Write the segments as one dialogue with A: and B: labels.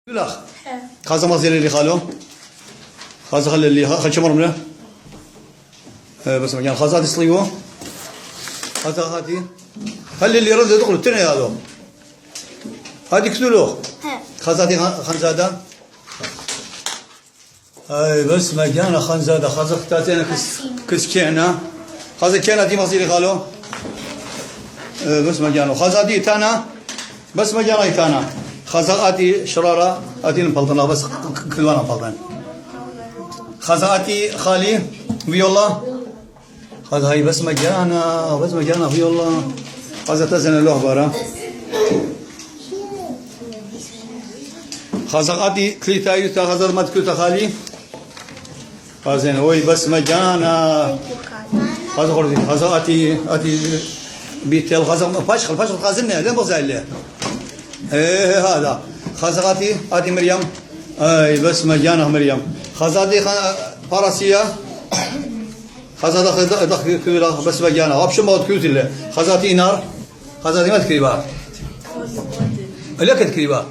A: الأخ خاصة مصير اللي خالو خاصة خلي اللي خل شمر منه بس مكان خاصة تصليبه خاصة هاتي خلي اللي يرد يدخل التنين هذا هاتي كسلوه خاصة هاتي خنزادة أي بس مكان خنزادة خاصة ختاتين كس كينا خاصة كينا دي مصير خالو بس مكانه خاصة هاتي تانا بس مكانه تانا خزقاتي شرارة أتين بلطنا بس كلوانا بلطن خزقاتي خالي فيولا خز هاي بس مجانا فيولا خز تزن اللوح برا خزقاتي كليتا يوتا خزر مات كلتا خالي خزين هوي بس مجانا خزقاتي أتي بيتل خزق فشل خازنة لين بزايله ايه هذا خزقاتي هذه مريم اي بس مجانا مريم خزادي فرسيه خزاده دخل بس مجانا وابش موت كيوت له خزاتي نار خزاتي ما تكريبا لا كتكريبا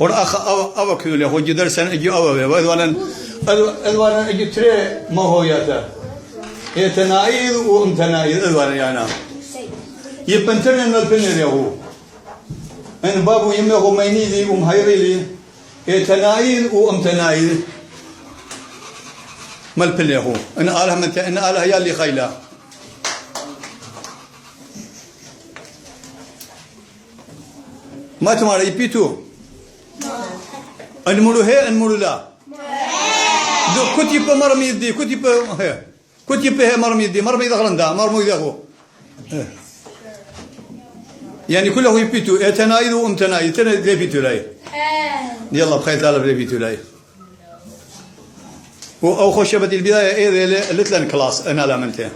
A: قر اخ او كيله هو جدر سن اجي او الوانا اجي تري ما هو ياته يتنايل وامتنايل الوان يعني يبنترن البنر يهو ان بابو يمه مينيلي ومهيرلي يتنايل وامتنايل مالبل يهو ان اله من ان اله هي اللي خيله ما تماري بيتو المولو هي المولو لا دو كتب مرمي دي كتب هي كتب هي مرمي دي مرمي دخلندا مرمي له يعني كله يبيتو يتنايد وامتنايد تنايد لبيتو لاي يلا بخير تعالى لبيتو لاي او خوش بدي البدايه ايه اللي لن كلاس انا لا منته